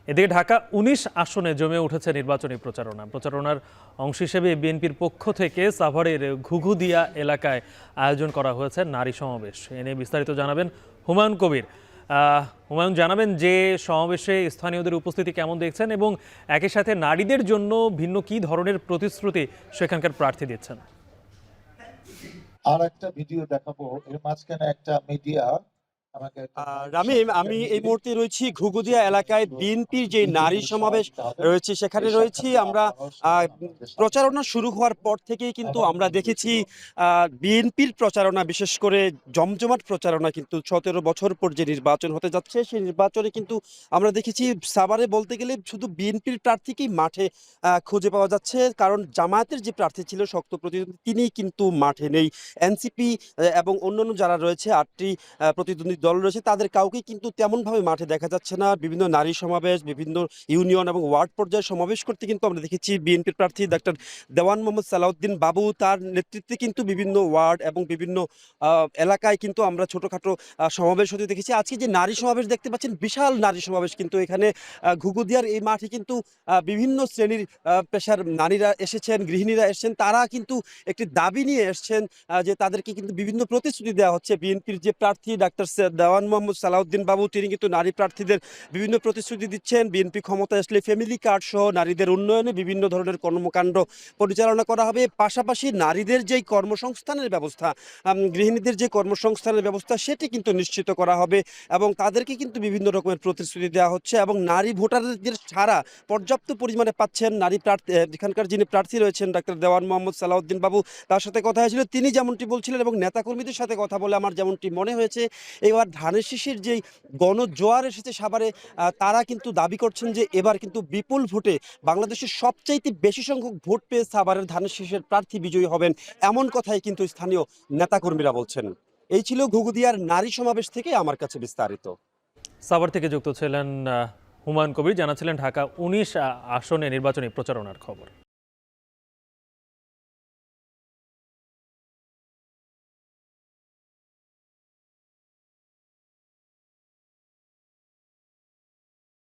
এদিকে ঢাকা ১৯ আসনে জমে উঠেছে নির্বাচনী প্রচারণার অংশ হিসেবে বিএনপির পক্ষ থেকে সাভারের ঘুঘুদিয়া এলাকায় আয়োজন করা হয়েছে নারী সমাবেশ। এ নিয়ে বিস্তারিত জানাবেন হুমায়ুন কবির। হুমায়ুন, জানাবেন যে সমাবেশে স্থানীয়দের উপস্থিতি কেমন দেখছেন এবং একই সাথে নারীদের জন্য ভিন্ন কি ধরনের প্রতিশ্রুতি সেখানকার প্রার্থী দিচ্ছেন। আর একটা ভিডিও দেখাবো, এর মাঝখানে একটা মিডিয়া আমাকে রামিম, আমি এই মুহূর্তে রয়েছি ঘুঘুদিয়া এলাকায় বিএনপির যে নারী সমাবেশ রয়েছে সেখানে রয়েছি আমরা। প্রচারণা শুরু হওয়ার পর থেকেই কিন্তু আমরা দেখেছি বিএনপির প্রচারণা, বিশেষ করে জমজমাট প্রচারণা, কিন্তু ১৭ বছর পর যে নির্বাচন হতে যাচ্ছে সেই নির্বাচনে কিন্তু আমরা দেখেছি সাভারে বলতে গেলে শুধু বিএনপির প্রার্থীকেই মাঠে খুঁজে পাওয়া যাচ্ছে, কারণ জামায়াতের যে প্রার্থী ছিল শক্ত প্রতিদ্বন্দ্বী তিনি কিন্তু মাঠে নেই। এনসিপি এবং অন্যান্য যারা রয়েছে ৮টি প্রতিদ্বন্দ্বী দল রয়েছে তাদের কাউকে কিন্তু তেমনভাবে মাঠে দেখা যাচ্ছে না। বিভিন্ন নারী সমাবেশ, বিভিন্ন ইউনিয়ন এবং ওয়ার্ড পর্যায়ে সমাবেশ করতে কিন্তু আমরা দেখেছি বিএনপির প্রার্থী ডাক্তার দেওয়ান মোহাম্মদ সালাউদ্দিন বাবু, তার নেতৃত্বে কিন্তু বিভিন্ন ওয়ার্ড এবং বিভিন্ন এলাকায় কিন্তু আমরা ছোটোখাটো সমাবেশ হতে দেখেছি। আজকে যে নারী সমাবেশ দেখতে পাচ্ছেন, বিশাল নারী সমাবেশ, কিন্তু এখানে ঘুঘুদিয়ার এই মাঠে কিন্তু বিভিন্ন শ্রেণীর পেশার নারীরা এসেছেন, গৃহিণীরা এসেছেন, তারা কিন্তু একটি দাবি নিয়ে এসেছেন যে তাদেরকে কিন্তু বিভিন্ন প্রতিশ্রুতি দেওয়া হচ্ছে। বিএনপির যে প্রার্থী ডাক্তার দেওয়ান মোহাম্মদ সালাউদ্দিন বাবু তিনি কিন্তু নারী প্রার্থীদের বিভিন্ন প্রতিশ্রুতি দিচ্ছেন। বিএনপি ক্ষমতায় আসলে ফ্যামিলি কার্ড সহ নারীদের উন্নয়নে বিভিন্ন ধরনের কর্মকাণ্ড পরিচালনা করা হবে। পাশাপাশি নারীদের যেই কর্মসংস্থানের ব্যবস্থা, গৃহিণীদের যে কর্মসংস্থানের ব্যবস্থা সেটি কিন্তু নিশ্চিত করা হবে এবং তাদেরকে কিন্তু বিভিন্ন রকমের প্রতিশ্রুতি দেওয়া হচ্ছে। এবং নারী ভোটারদের ছাড়া পর্যাপ্ত পরিমাণে পাচ্ছেন নারী প্রার্থী। এখানকার যিনি প্রার্থী রয়েছেন ডাক্তার দেওয়ান মোহাম্মদ সালাউদ্দিন বাবু, তার সাথে কথা হয়েছিল, তিনি যেমনটি বলছিলেন এবং নেতাকর্মীদের সাথে কথা বলে আমার যেমনটি মনে হয়েছে, এবার ধানের শীষের যেই গণজোয়ার এসেছে সাভারে, তারা কিন্তু দাবি করছেন যে এবার কিন্তু বিপুল ভোটে বাংলাদেশের সবচাইতে বেশি সংখ্যক ভোট পেয়ে সাভারের ধানের শীষের প্রার্থী বিজয়ী হবেন, এমন কথাই কিন্তু স্থানীয় নেতাকর্মীরা বলছেন। এই ছিল ঘুঘুদিয়ার নারী সমাবেশ থেকে আমার কাছে বিস্তারিত। সাভার থেকে যুক্ত ছিলেন হুমায়ুন কবির, জানাচ্ছিলেন ঢাকা ১৯ আসনে নির্বাচনী প্রচারণার খবর।